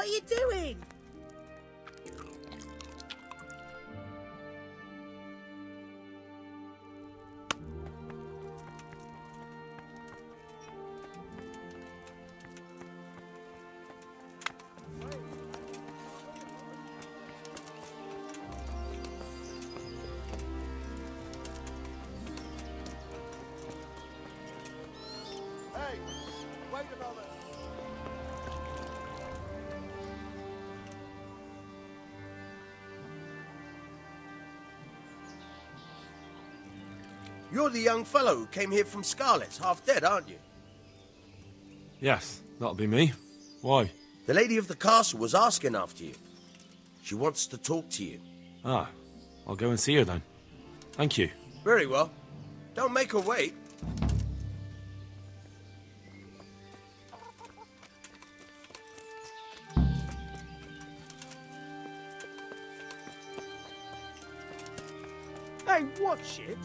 What are you doing? Hey, wait a moment. You're the young fellow who came here from Scarlet's, half dead, aren't you? Yes, that'll be me. Why? The lady of the castle was asking after you. She wants to talk to you. Ah, I'll go and see her then. Thank you. Very well. Don't make her wait. Hey, what shit?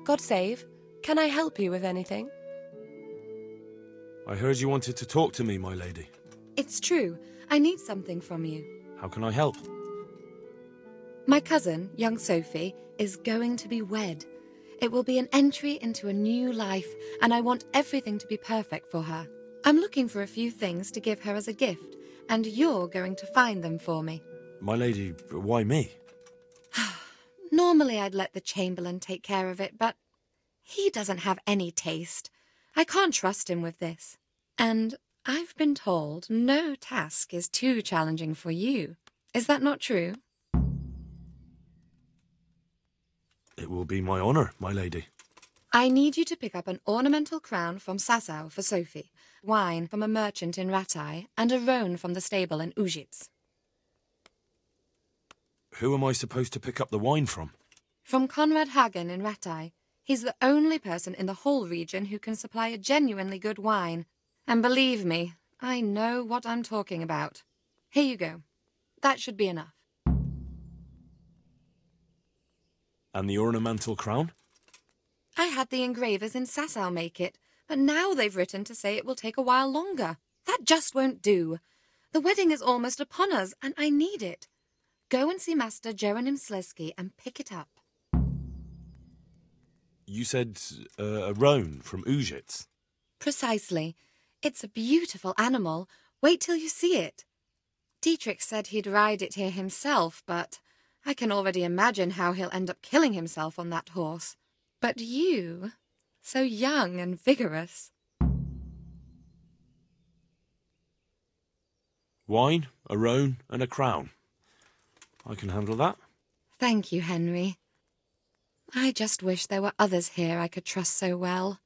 God save. Can I help you with anything? I heard you wanted to talk to me, my lady. It's true. I need something from you. How can I help? My cousin, young Sophie, is going to be wed. It will be an entry into a new life, and I want everything to be perfect for her. I'm looking for a few things to give her as a gift, and you're going to find them for me. My lady, why me? Normally I'd let the Chamberlain take care of it, but he doesn't have any taste. I can't trust him with this. And I've been told no task is too challenging for you. Is that not true? It will be my honour, my lady. I need you to pick up an ornamental crown from Sasau for Sophie, wine from a merchant in Ratai, and a roan from the stable in Ujits. Who am I supposed to pick up the wine from? From Conrad Hagen in Ratai. He's the only person in the whole region who can supply a genuinely good wine. And believe me, I know what I'm talking about. Here you go. That should be enough. And the ornamental crown? I had the engravers in Sasau make it, but now they've written to say it will take a while longer. That just won't do. The wedding is almost upon us, and I need it. Go and see Master Jeronim Slesky and pick it up. You said a roan from Ujits? Precisely. It's a beautiful animal. Wait till you see it. Dietrich said he'd ride it here himself, but I can already imagine how he'll end up killing himself on that horse. But you, so young and vigorous. Wine, a roan, and a crown. I can handle that. Thank you, Henry. I just wish there were others here I could trust so well.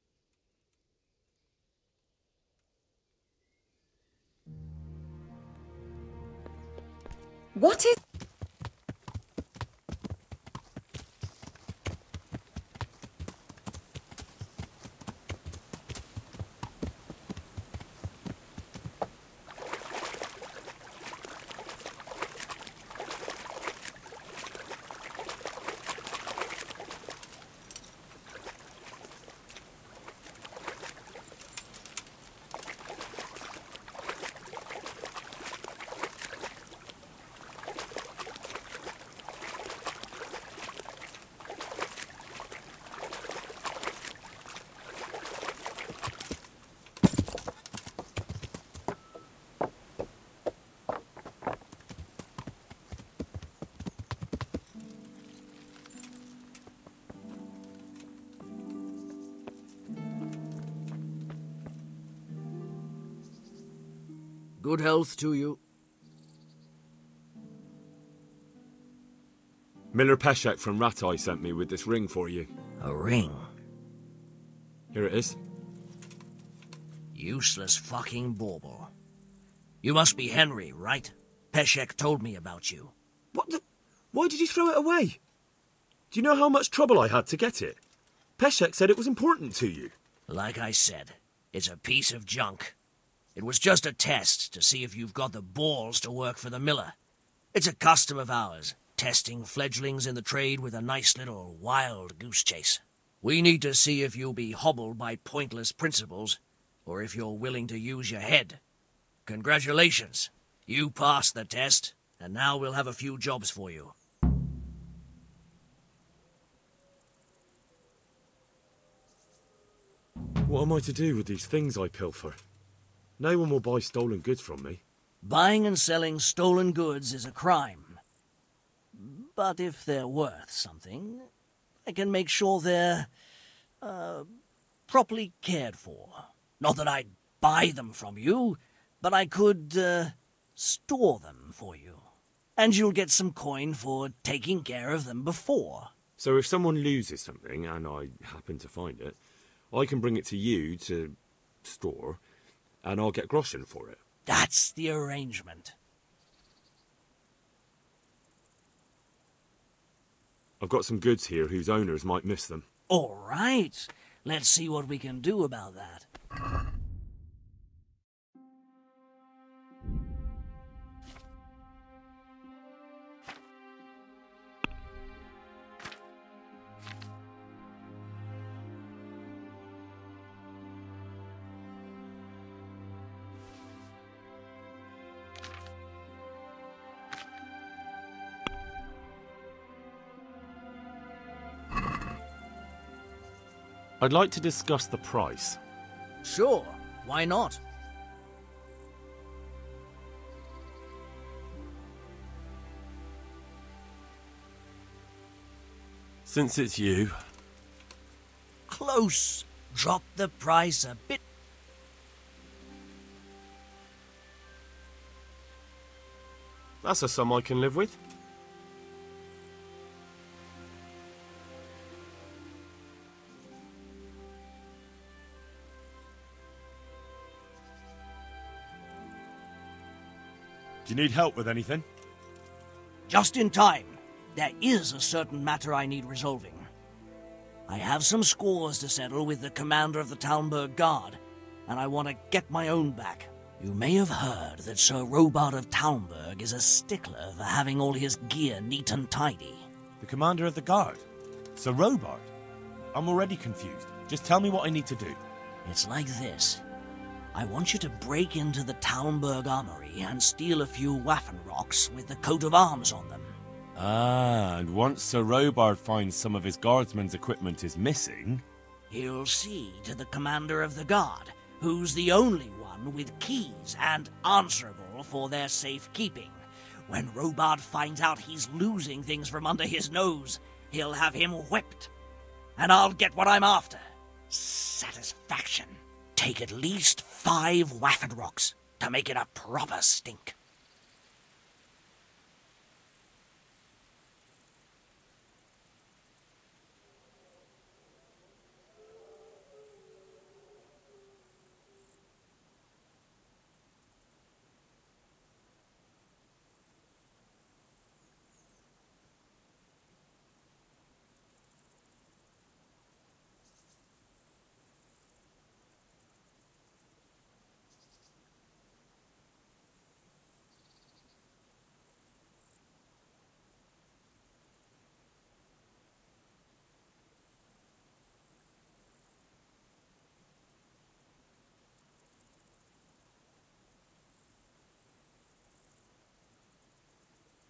What is... Good health to you. Miller Peshek from Ratai sent me with this ring for you. A ring? Here it is. Useless fucking bauble. You must be Henry, right? Peshek told me about you. What the... Why did you throw it away? Do you know how much trouble I had to get it? Peshek said it was important to you. Like I said, it's a piece of junk. It was just a test to see if you've got the balls to work for the miller. It's a custom of ours, testing fledglings in the trade with a nice little wild goose chase. We need to see if you'll be hobbled by pointless principles, or if you're willing to use your head. Congratulations. You passed the test, and now we'll have a few jobs for you. What am I to do with these things I pilfer? No one will buy stolen goods from me. Buying and selling stolen goods is a crime. But if they're worth something, I can make sure they're, properly cared for. Not that I'd buy them from you, but I could, store them for you. And you'll get some coin for taking care of them before. So if someone loses something, and I happen to find it, I can bring it to you to store, and I'll get groschen for it. That's the arrangement. I've got some goods here whose owners might miss them. All right. Let's see what we can do about that. I'd like to discuss the price. Sure, why not? Since it's you... Close. Drop the price a bit. That's a sum I can live with. Do you need help with anything? Just in time. There is a certain matter I need resolving. I have some scores to settle with the commander of the Talmberg Guard, and I want to get my own back. You may have heard that Sir Robard of Talmberg is a stickler for having all his gear neat and tidy. The commander of the guard? Sir Robard? I'm already confused. Just tell me what I need to do. It's like this. I want you to break into the Talmberg armory and steal a few Waffenrocks with the coat of arms on them. Ah, and once Sir Robard finds some of his guardsmen's equipment is missing... He'll see to the commander of the guard, who's the only one with keys and answerable for their safekeeping. When Robard finds out he's losing things from under his nose, he'll have him whipped. And I'll get what I'm after. Satisfaction. Take at least 5 Waffenrocks to make it a proper stink.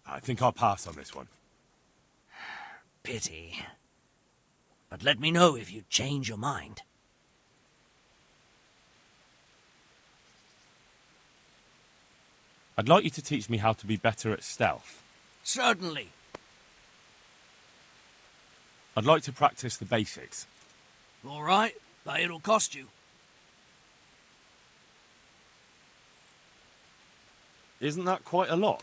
I think I'll pass on this one. Pity. But let me know if you change your mind. I'd like you to teach me how to be better at stealth. Certainly. I'd like to practice the basics. All right, but it'll cost you. Isn't that quite a lot?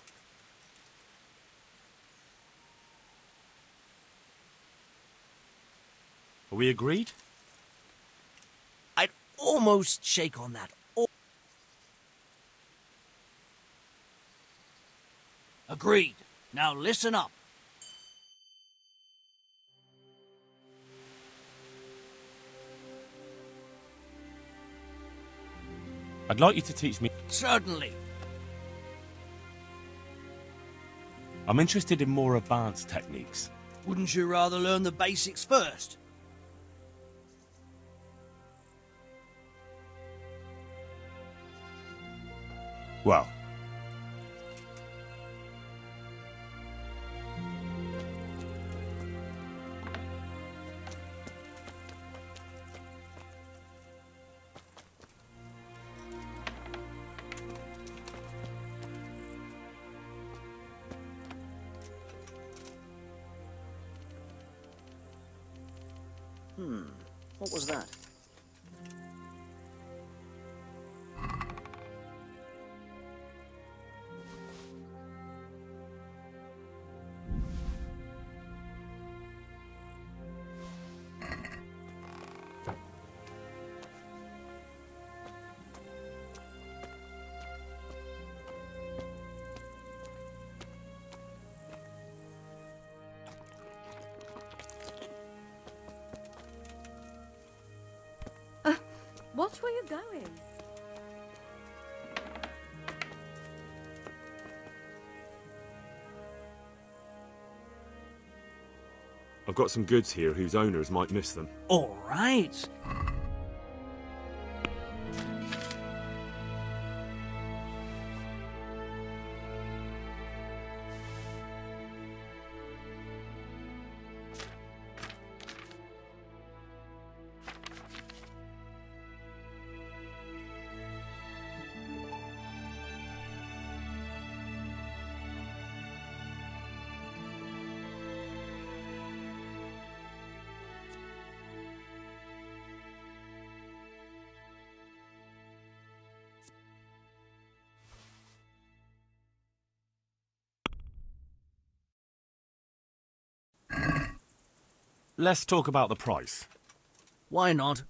Are we agreed? I'd almost shake on that. Agreed. Now listen up. I'd like you to teach me. Certainly. I'm interested in more advanced techniques. Wouldn't you rather learn the basics first? Well, What was that? Watch where you're going. I've got some goods here whose owners might miss them. All right. let's talk about the price. Why not?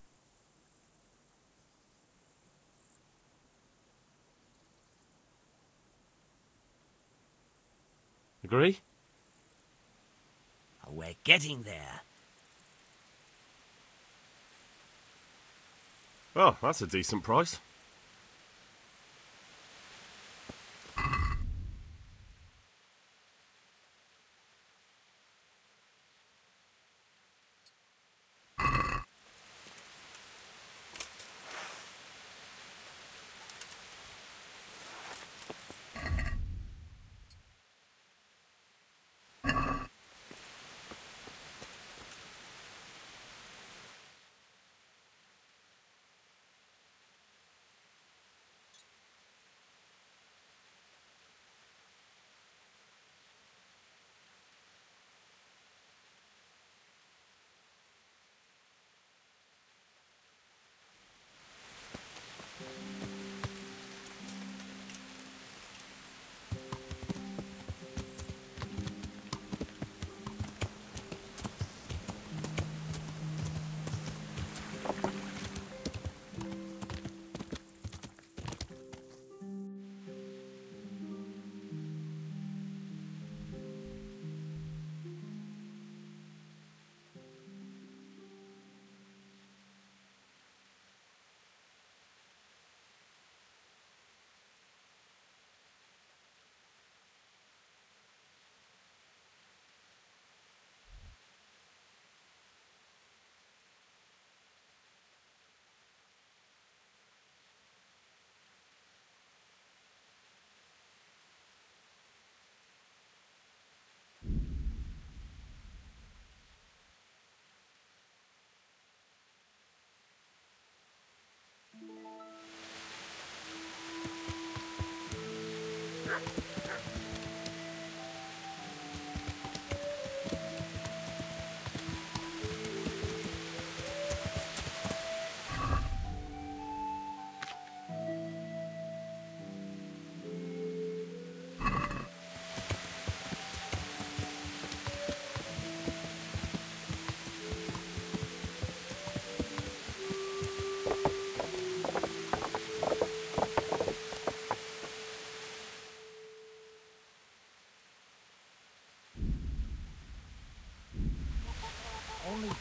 Agree? We're getting there. Oh, that's a decent price.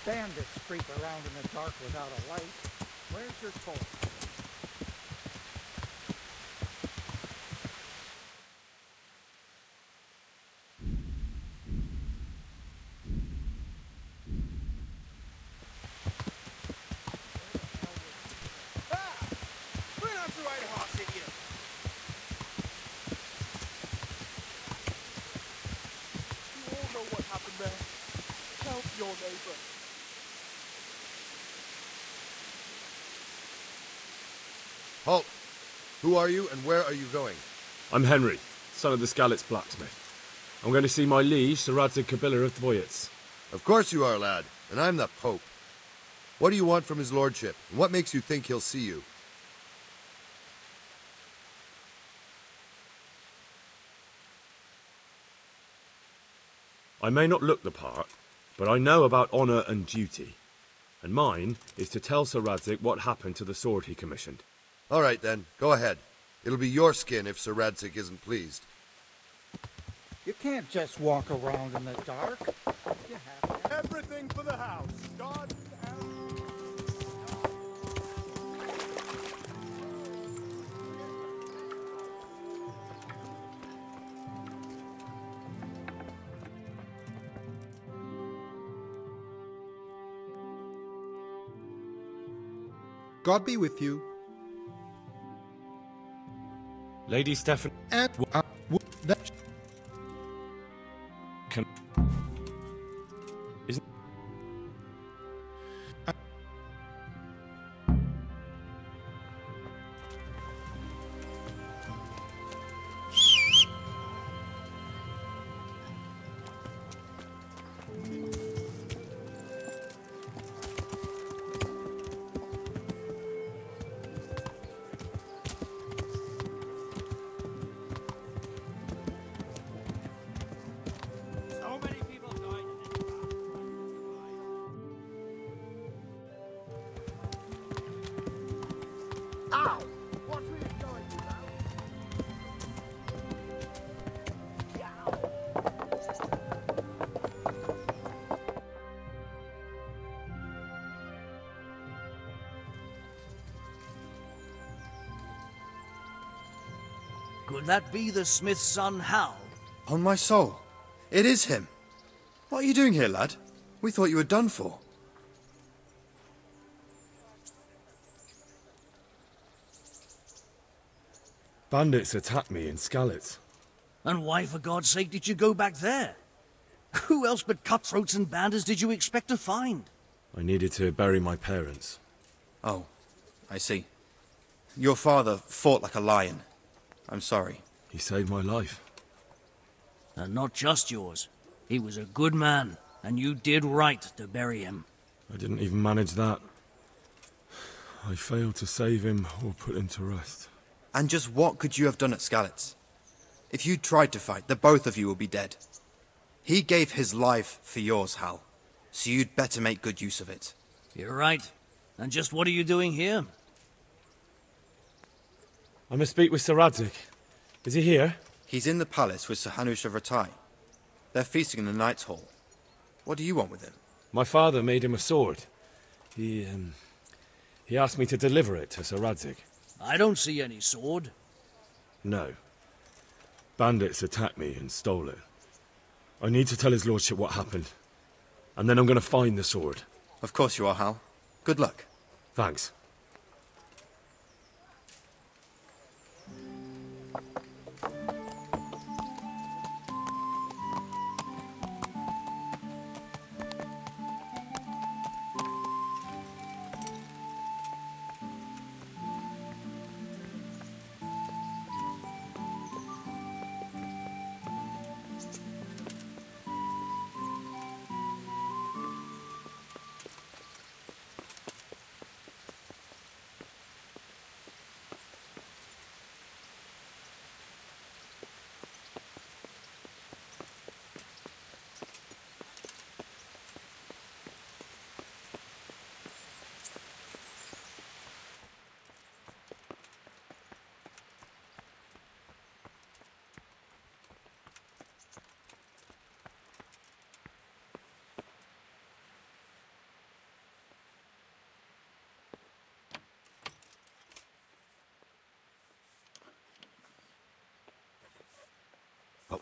bandits creep around in the dark without a light. Where's your torch? Halt! Who are you and where are you going? I'm Henry, son of the Skalitz blacksmith. I'm going to see my liege, Sir Radzig Kobyla of Dvoyets. Of course you are, lad, and I'm the Pope. What do you want from his lordship, and what makes you think he'll see you? I may not look the part, but I know about honour and duty. And mine is to tell Sir Radzig what happened to the sword he commissioned. All right, then. Go ahead. It'll be your skin if Sir Radzig isn't pleased. You can't just walk around in the dark. You have to. Everything for the house. God and... God be with you. Lady Stephanie... And that... Can... Isn't... Could that be the smith's son, Hal? On my soul. It is him. What are you doing here, lad? We thought you were done for. Bandits attacked me in Skalitz. And why, for God's sake, did you go back there? Who else but cutthroats and bandits did you expect to find? I needed to bury my parents. Oh, I see. Your father fought like a lion. I'm sorry. He saved my life. And not just yours. He was a good man, and you did right to bury him. I didn't even manage that. I failed to save him or put him to rest. And just what could you have done at Skalitz? If you tried to fight, the both of you would be dead. He gave his life for yours, Hal. So you'd better make good use of it. You're right. And just what are you doing here? I must speak with Sir Radzig. Is he here? He's in the palace with Sir Hanush of Ratai. They're feasting in the Knight's Hall. What do you want with him? My father made him a sword. He asked me to deliver it to Sir Radzig. I don't see any sword. No. Bandits attacked me and stole it. I need to tell his lordship what happened. And then I'm going to find the sword. Of course you are, Hal. Good luck. Thanks.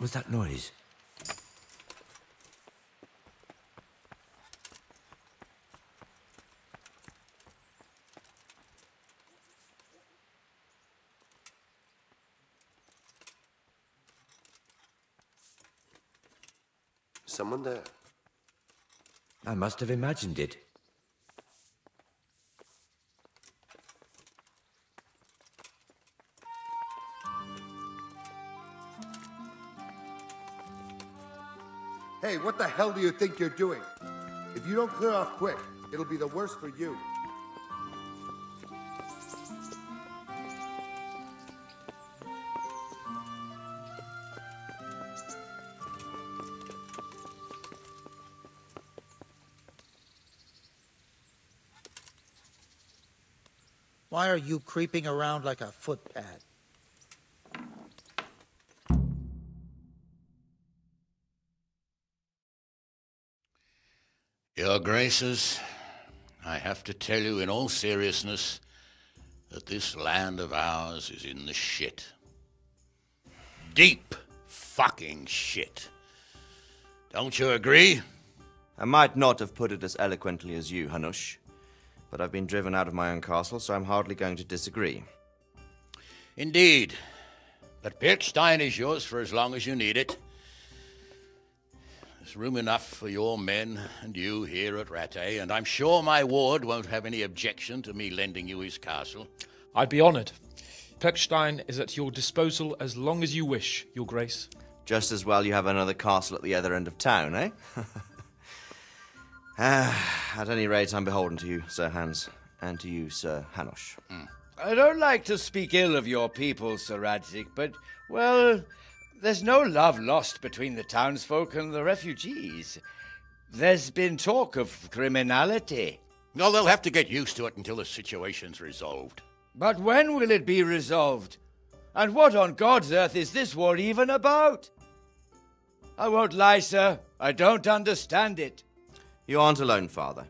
What was that noise? Someone there. I must have imagined it. Hey, what the hell do you think you're doing? If you don't clear off quick, it'll be the worse for you. Why are you creeping around like a footpad? Your Graces, I have to tell you in all seriousness that this land of ours is in the shit. Deep fucking shit. Don't you agree? I might not have put it as eloquently as you, Hanush, but I've been driven out of my own castle, so I'm hardly going to disagree. Indeed. But Pirkstein is yours for as long as you need it. There's room enough for your men and you here at Rattay, and I'm sure my ward won't have any objection to me lending you his castle. I'd be honoured. Pirkstein is at your disposal as long as you wish, Your Grace. Just as well you have another castle at the other end of town, eh? At any rate, I'm beholden to you, Sir Hans, and to you, Sir Hanush. I don't like to speak ill of your people, Sir Radzig, but, well, there's no love lost between the townsfolk and the refugees. There's been talk of criminality. Well, they'll have to get used to it until the situation's resolved. But when will it be resolved? And what on God's earth is this war even about? I won't lie, sir. I don't understand it. You aren't alone, Father.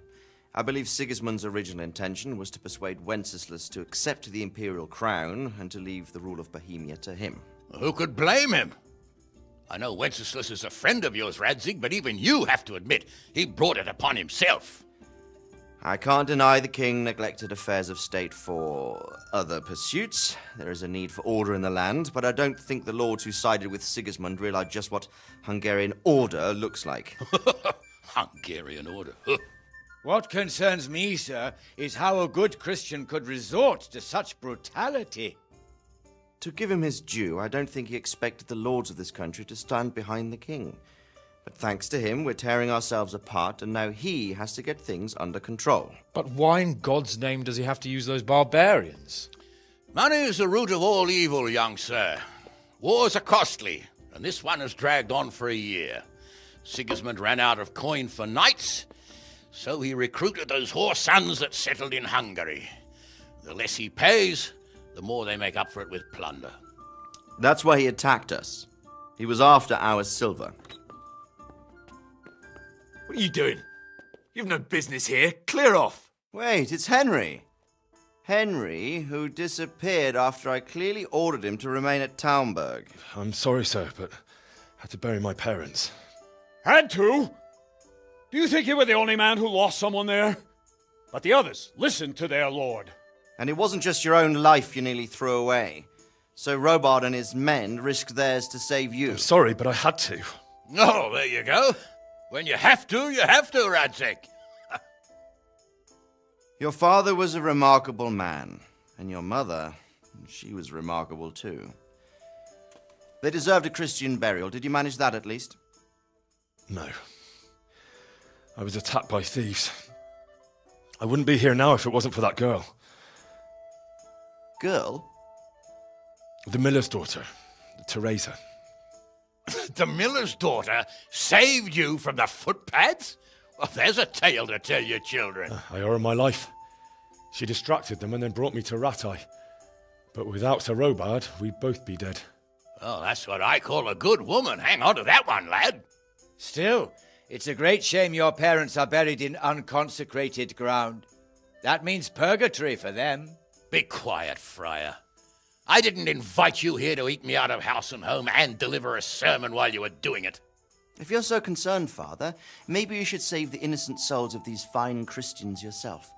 I believe Sigismund's original intention was to persuade Wenceslas to accept the imperial crown and to leave the rule of Bohemia to him. Who could blame him? I know Wenceslas is a friend of yours, Radzig, but even you have to admit he brought it upon himself. I can't deny the king neglected affairs of state for other pursuits. There is a need for order in the land, but I don't think the lords who sided with Sigismund realized just what Hungarian order looks like. Hungarian order? What concerns me, sir, is how a good Christian could resort to such brutality. To give him his due, I don't think he expected the lords of this country to stand behind the king. But thanks to him, we're tearing ourselves apart, and now he has to get things under control. But why in God's name does he have to use those barbarians? Money is the root of all evil, young sir. Wars are costly, and this one has dragged on for a year. Sigismund ran out of coin for knights, so he recruited those whore sons that settled in Hungary. The less he pays, the more they make up for it with plunder. That's why he attacked us. He was after our silver. What are you doing? You've no business here. Clear off. Wait, it's Henry. Henry, who disappeared after I clearly ordered him to remain at Taunberg. I'm sorry, sir, but I had to bury my parents. Had to? Do you think you were the only man who lost someone there? But the others listened to their lord. And it wasn't just your own life you nearly threw away. So Robard and his men risked theirs to save you. I'm sorry, but I had to. Oh, there you go. When you have to, Radzig. Your father was a remarkable man, and your mother, she was remarkable too. They deserved a Christian burial. Did you manage that at least? No. I was attacked by thieves. I wouldn't be here now if it wasn't for that girl. Girl? The miller's daughter, Teresa. The miller's daughter saved you from the footpads? Well, there's a tale to tell your children. I owe her my life. She distracted them and then brought me to Rattay. But without Sir Robard, we'd both be dead. Oh, that's what I call a good woman. Hang on to that one, lad. Still, it's a great shame your parents are buried in unconsecrated ground. That means purgatory for them. Be quiet, friar. I didn't invite you here to eat me out of house and home and deliver a sermon while you were doing it. If you're so concerned, Father, maybe you should save the innocent souls of these fine Christians yourself.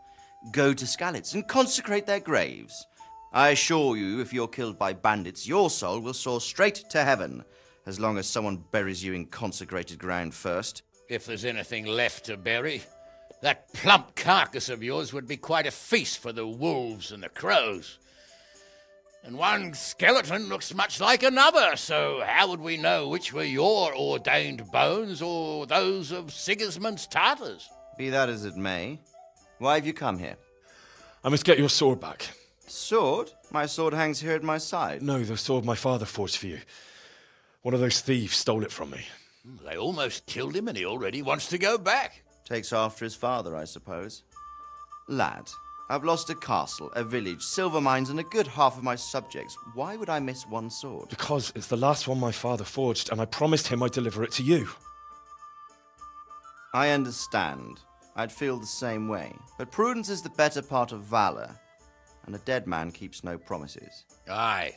Go to Skalitz and consecrate their graves. I assure you, if you're killed by bandits, your soul will soar straight to heaven, as long as someone buries you in consecrated ground first. If there's anything left to bury, that plump carcass of yours would be quite a feast for the wolves and the crows. And one skeleton looks much like another, so how would we know which were your ordained bones or those of Sigismund's Tartars? Be that as it may, why have you come here? I must get your sword back. Sword? My sword hangs here at my side. No, the sword my father forged for you. One of those thieves stole it from me. They almost killed him and he already wants to go back. Takes after his father, I suppose. Lad, I've lost a castle, a village, silver mines, and a good half of my subjects. Why would I miss one sword? Because it's the last one my father forged, and I promised him I'd deliver it to you. I understand. I'd feel the same way. But prudence is the better part of valor, and a dead man keeps no promises. Aye.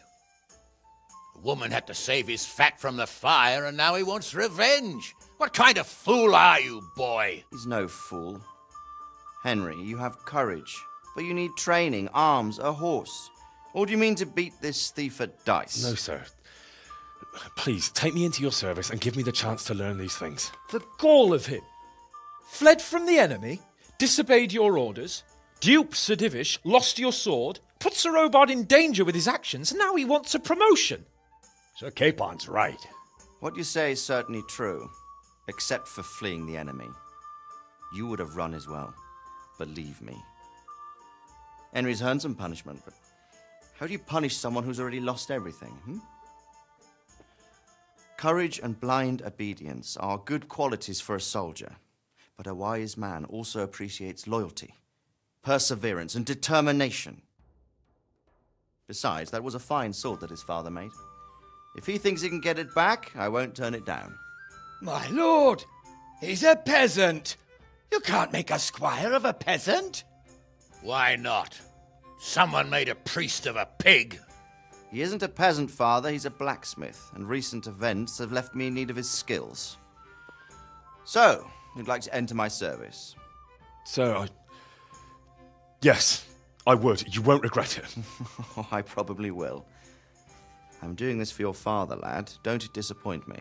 The woman had to save his fat from the fire, and now he wants revenge. What kind of fool are you, boy? He's no fool. Henry, you have courage, but you need training, arms, a horse. Or do you mean to beat this thief at dice? No, sir. Please, take me into your service and give me the chance to learn these things. The gall of him! Fled from the enemy, disobeyed your orders, duped Sir Divish, lost your sword, put Sir Robard in danger with his actions, and now he wants a promotion. Sir Capon's right. What you say is certainly true, except for fleeing the enemy. You would have run as well, believe me. Henry's earned some punishment, but how do you punish someone who's already lost everything, Courage and blind obedience are good qualities for a soldier, but a wise man also appreciates loyalty, perseverance, and determination. Besides, that was a fine sword that his father made. If he thinks he can get it back, I won't turn it down. My lord, he's a peasant. You can't make a squire of a peasant. Why not? Someone made a priest of a pig. He isn't a peasant, Father. He's a blacksmith, and recent events have left me in need of his skills. So, you'd like to enter my service? Sir, Yes, I would. You won't regret it. Oh, I probably will. I'm doing this for your father, lad. Don't disappoint me.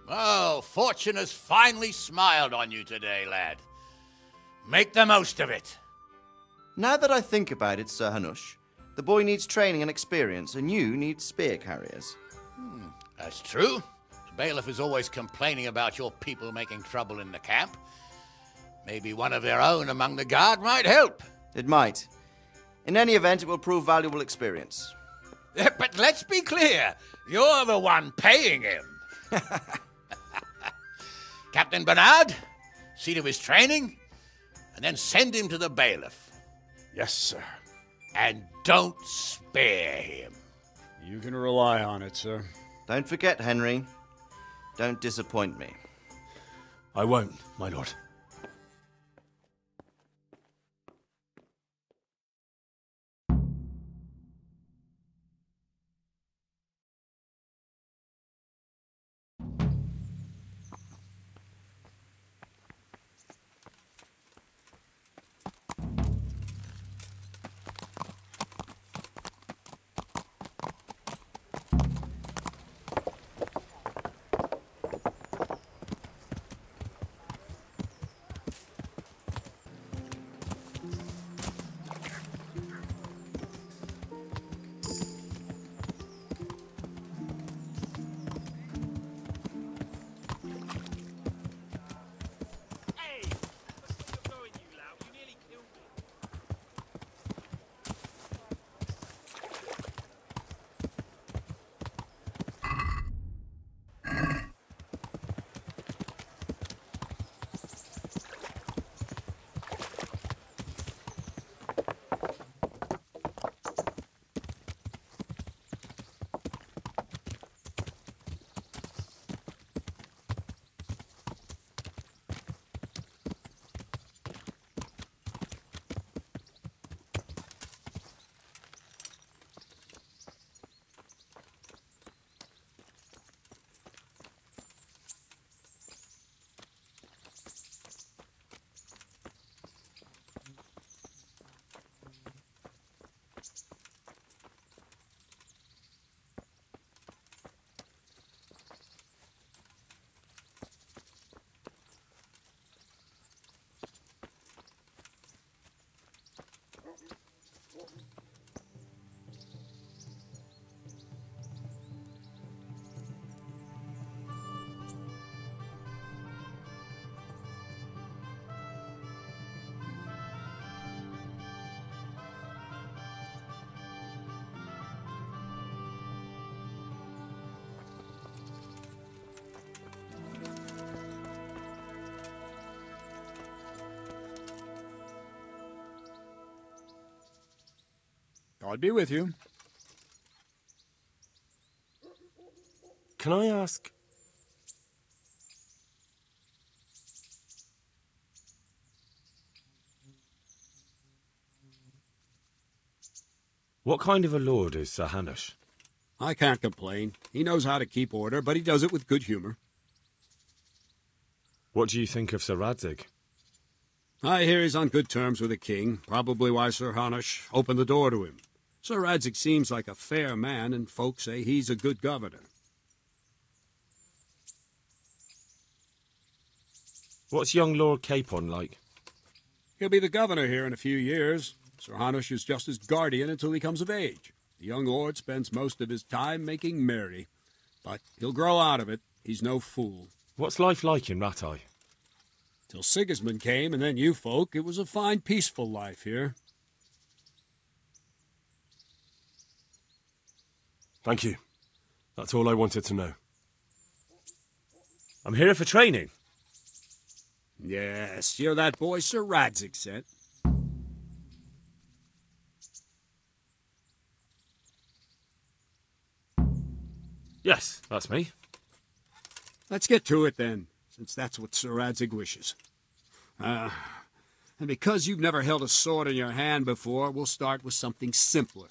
Oh, fortune has finally smiled on you today, lad. Make the most of it. Now that I think about it, Sir Hanush, the boy needs training and experience, and you need spear carriers. That's true. The bailiff is always complaining about your people making trouble in the camp. Maybe one of their own among the guard might help. It might. In any event, it will prove valuable experience. But let's be clear. You're the one paying him. Captain Bernard, see to his training, and then send him to the bailiff. Yes, sir. And don't spare him. You can rely on it, sir. Don't forget, Henry. Don't disappoint me. I won't, my lord. God be with you. Can I ask... What kind of a lord is Sir Hanush? I can't complain. He knows how to keep order, but he does it with good humor. What do you think of Sir Radzig? I hear he's on good terms with the king, probably why Sir Hanush opened the door to him. Sir Radzig seems like a fair man, and folks say he's a good governor. What's young Lord Capon like? He'll be the governor here in a few years. Sir Hanush is just his guardian until he comes of age. The young lord spends most of his time making merry. But he'll grow out of it. He's no fool. What's life like in Rattay? Till Sigismund came, and then you folk, it was a fine, peaceful life here. Thank you. That's all I wanted to know. I'm here for training. Yes, you're that boy Sir Radzig sent. Yes, that's me. Let's get to it then, since that's what Sir Radzig wishes. And because you've never held a sword in your hand before, we'll start with something simpler.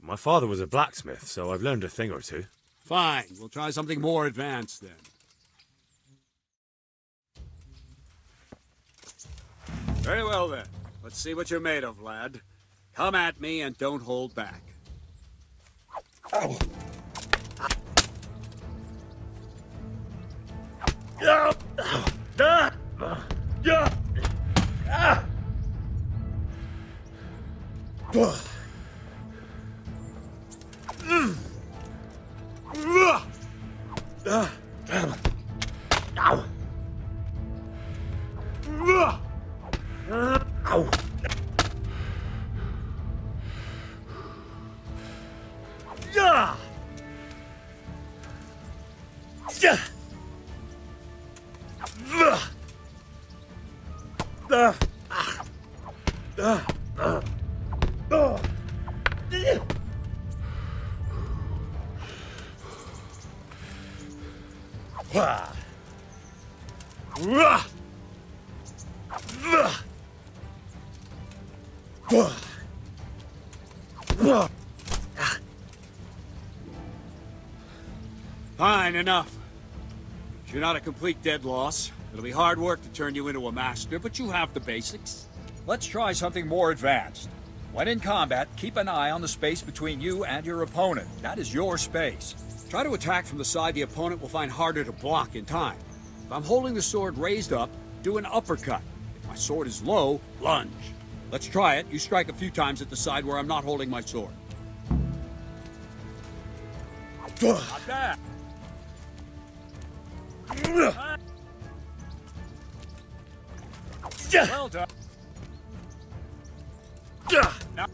My father was a blacksmith, so I've learned a thing or two. Fine, we'll try something more advanced then. Very well then. Let's see what you're made of, lad. Come at me and don't hold back. Ow. Fine, enough. You're not a complete dead loss. It'll be hard work to turn you into a master, but you have the basics. Let's try something more advanced. When in combat, keep an eye on the space between you and your opponent. That is your space. Try to attack from the side the opponent will find harder to block in time. If I'm holding the sword raised up, do an uppercut. If my sword is low, lunge. Let's try it. You strike a few times at the side where I'm not holding my sword. Not bad. Well done. Now.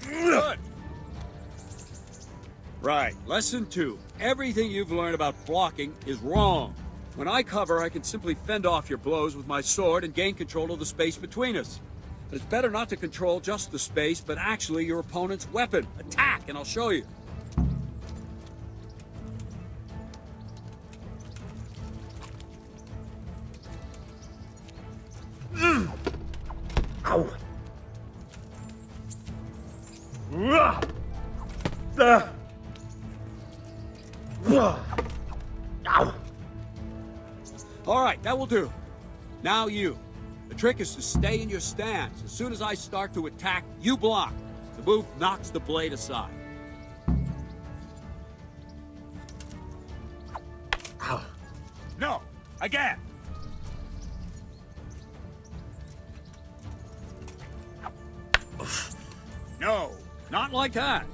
Good. Right. Lesson 2. Everything you've learned about blocking is wrong. When I cover, I can simply fend off your blows with my sword and gain control of the space between us. But it's better not to control just the space, but actually your opponent's weapon. Attack, and I'll show you. Ow. Ow. All right, that will do. Now you. The trick is to stay in your stance. As soon as I start to attack, you block. The move knocks the blade aside. Ow. No, again. No, not like that.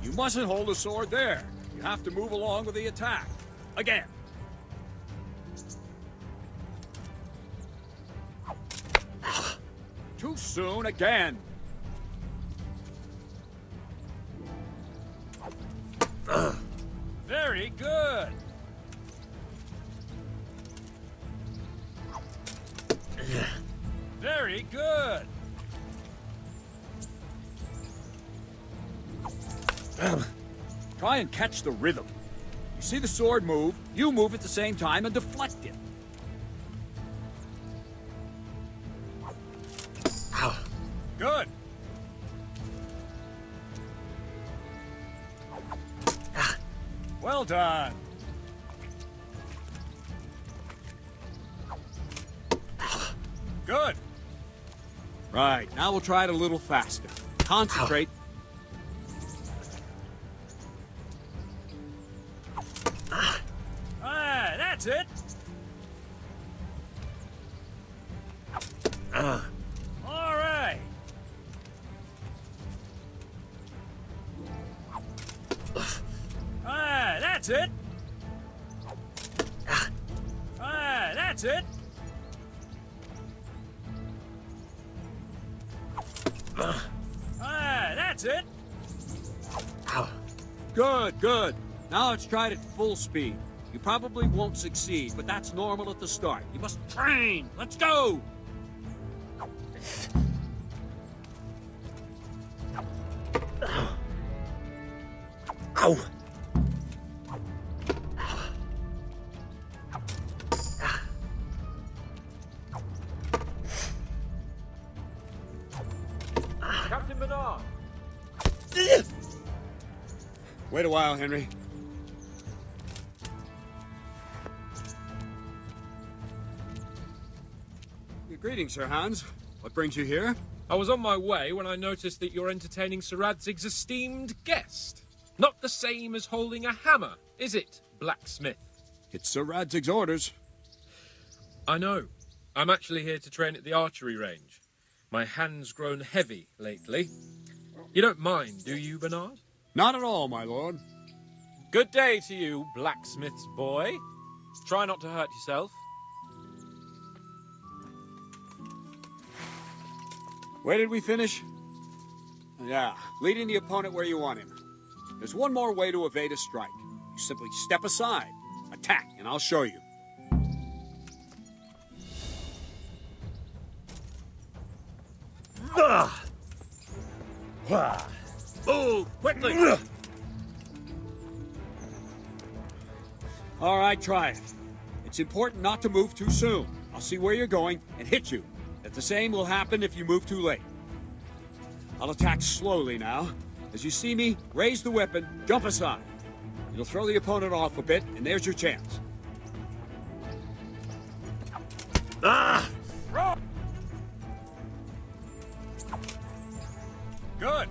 You mustn't hold the sword there. You have to move along with the attack. Again. Too soon again. Very good. Try and catch the rhythm. You see the sword move, you move at the same time and deflect it. Good. Well done. Good. Right, now we'll try it a little faster. Concentrate. That's it. All right. That's it. That's it. That's it. Good, good. Now let's try it at full speed. You probably won't succeed, but that's normal at the start. You must train. Let's go! Ow! Captain Bernard! Wait a while, Henry. Greetings, Sir Hans. What brings you here? I was on my way when I noticed that you're entertaining Sir Radzig's esteemed guest. Not the same as holding a hammer, is it, blacksmith? It's Sir Radzig's orders. I know. I'm actually here to train at the archery range. My hand's grown heavy lately. You don't mind, do you, Bernard? Not at all, my lord. Good day to you, blacksmith's boy. Try not to hurt yourself. Where did we finish? Yeah, leading the opponent where you want him. There's one more way to evade a strike. You simply step aside, attack, and I'll show you. Move, quickly! All right, try it. It's important not to move too soon. I'll see where you're going and hit you. The same will happen if you move too late. I'll attack slowly now. As you see me, raise the weapon, jump aside. It'll throw the opponent off a bit, and there's your chance. Good.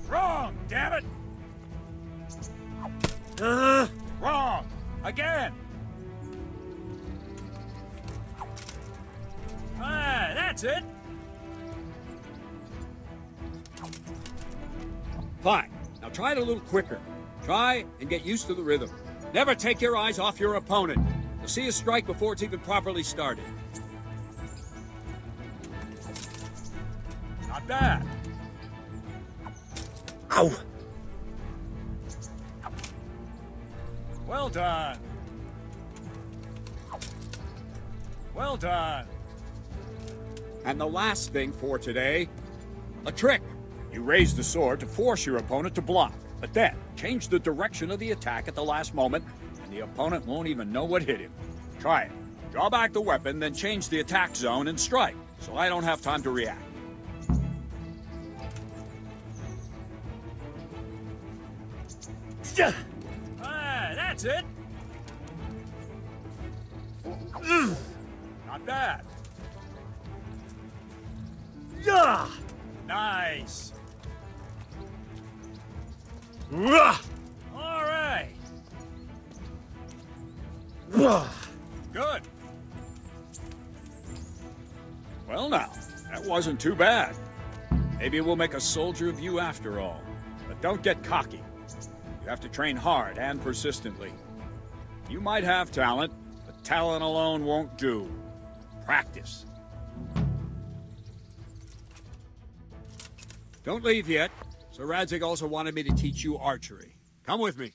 Wrong, damn it! Wrong! Again! That's it. Fine. Now try it a little quicker. Try and get used to the rhythm. Never take your eyes off your opponent. You'll see a strike before it's even properly started. Not bad. Ow! Well done. Well done. And the last thing for today, a trick. You raise the sword to force your opponent to block, but then change the direction of the attack at the last moment, and the opponent won't even know what hit him. Try it. Draw back the weapon, then change the attack zone and strike, so I don't have time to react. That's it. Not bad. Yeah. Nice. All right. Good. Well now, that wasn't too bad. Maybe we'll make a soldier of you after all. But don't get cocky. You have to train hard and persistently. You might have talent, but talent alone won't do. Practice. Don't leave yet. Sir Radzig also wanted me to teach you archery. Come with me.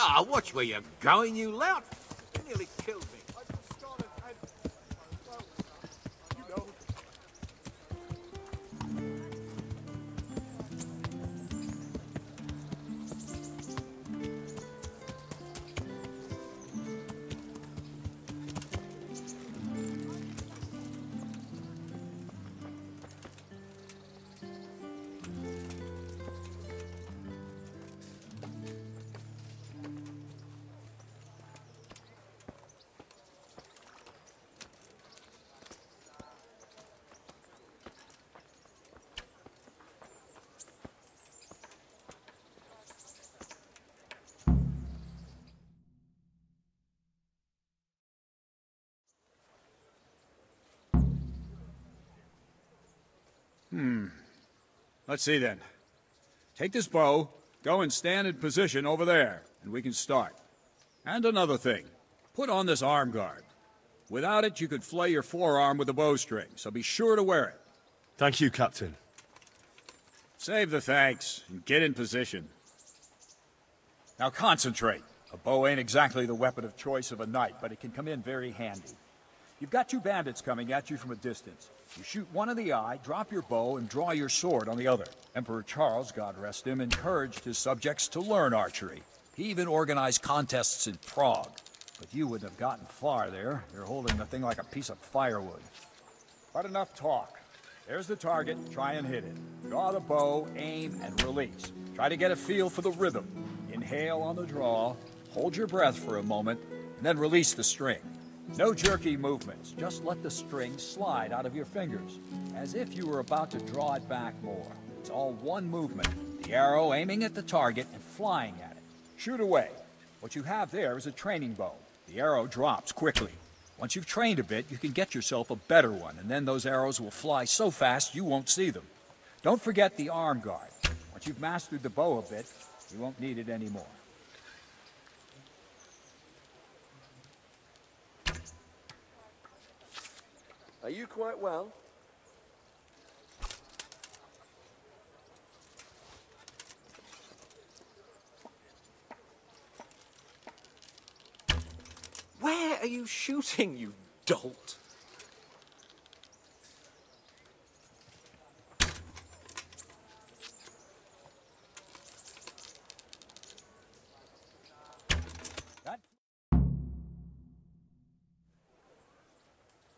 Ah, watch where you're going, you lout. You nearly killed me. Let's see then. Take this bow, go and stand in position over there, and we can start. And another thing, put on this arm guard. Without it, you could flay your forearm with a bowstring, so be sure to wear it. Thank you, Captain. Save the thanks, and get in position. Now concentrate. A bow ain't exactly the weapon of choice of a knight, but it can come in very handy. You've got two bandits coming at you from a distance. You shoot one in the eye, drop your bow, and draw your sword on the other. Emperor Charles, God rest him, encouraged his subjects to learn archery. He even organized contests in Prague. But you wouldn't have gotten far there. You're holding the thing like a piece of firewood. But enough talk. There's the target. Try and hit it. Draw the bow, aim, and release. Try to get a feel for the rhythm. Inhale on the draw, hold your breath for a moment, and then release the string. No jerky movements. Just let the string slide out of your fingers, as if you were about to draw it back more. It's all one movement. The arrow aiming at the target and flying at it. Shoot away. What you have there is a training bow. The arrow drops quickly. Once you've trained a bit, you can get yourself a better one, and then those arrows will fly so fast you won't see them. Don't forget the arm guard. Once you've mastered the bow a bit, you won't need it anymore. Are you quite well? Where are you shooting, you dolt?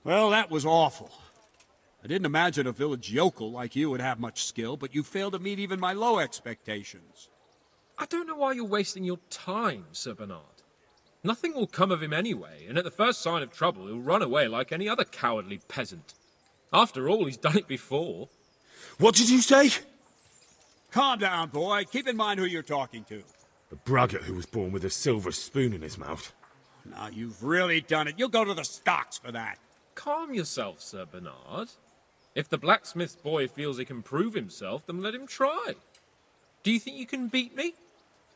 Well, that was awful. I didn't imagine a village yokel like you would have much skill, but you failed to meet even my low expectations. I don't know why you're wasting your time, Sir Bernard. Nothing will come of him anyway, and at the first sign of trouble he'll run away like any other cowardly peasant. After all, he's done it before. What did you say? Calm down, boy. Keep in mind who you're talking to. A braggart who was born with a silver spoon in his mouth. Now, you've really done it. You'll go to the stocks for that. Calm yourself, Sir Bernard. If the blacksmith's boy feels he can prove himself, then let him try. Do you think you can beat me?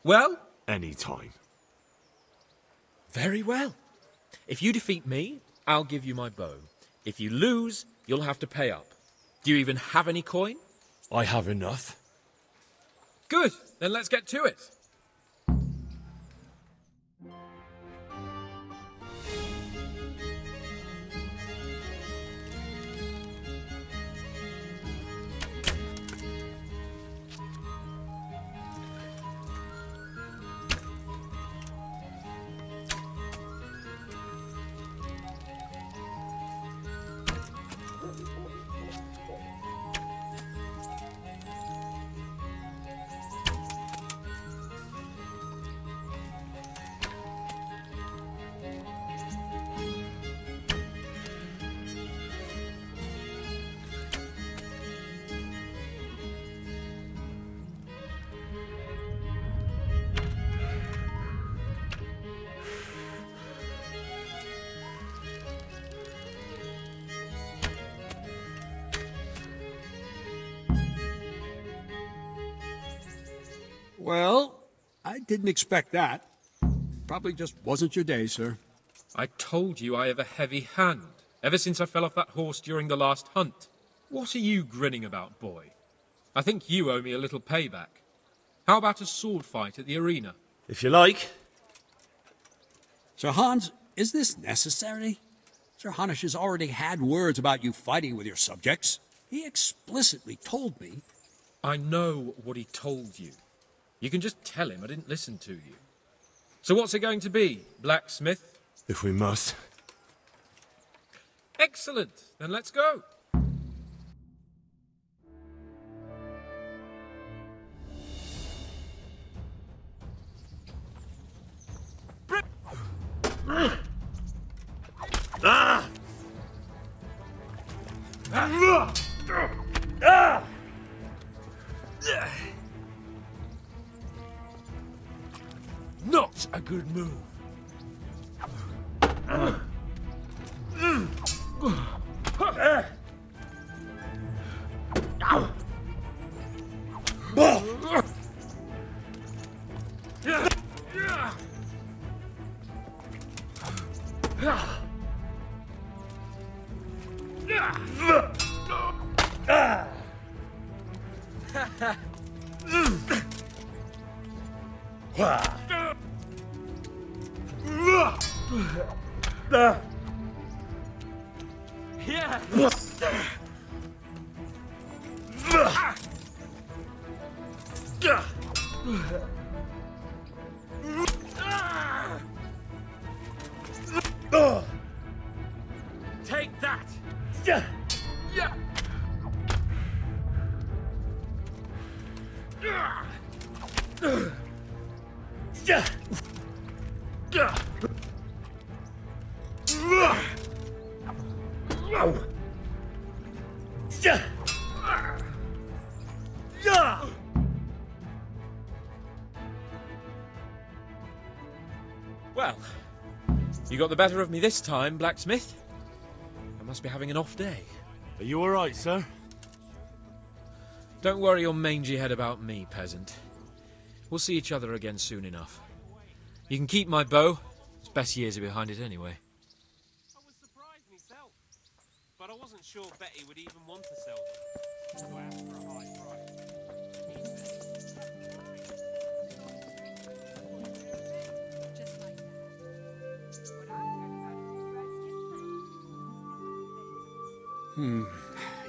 Well? Any time. Very well. If you defeat me, I'll give you my bow. If you lose, you'll have to pay up. Do you even have any coin? I have enough. Good. Then let's get to it. Well, I didn't expect that. Probably just wasn't your day, sir. I told you I have a heavy hand, ever since I fell off that horse during the last hunt. What are you grinning about, boy? I think you owe me a little payback. How about a sword fight at the arena? If you like. Sir Hans, is this necessary? Sir Hanush has already had words about you fighting with your subjects. He explicitly told me. I know what he told you. You can just tell him I didn't listen to you. So what's it going to be, blacksmith? If we must. Excellent. Then let's go. Not a good move. Take that! Well, you got the better of me this time, blacksmith. I must be having an off day. Are you all right, sir? Don't worry your mangy head about me, peasant. We'll see each other again soon enough. You can keep my bow. Its best years are behind it anyway. I was surprised myself, but I wasn't sure Betty would even want to sell them. So I asked for a high price.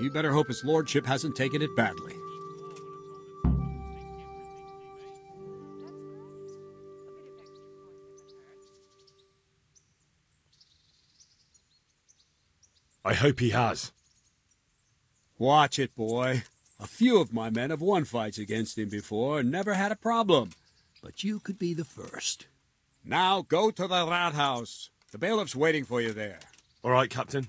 You better hope his lordship hasn't taken it badly. I hope he has. Watch it, boy. A few of my men have won fights against him before and never had a problem. But you could be the first. Now go to the rat house. The bailiff's waiting for you there. All right, Captain.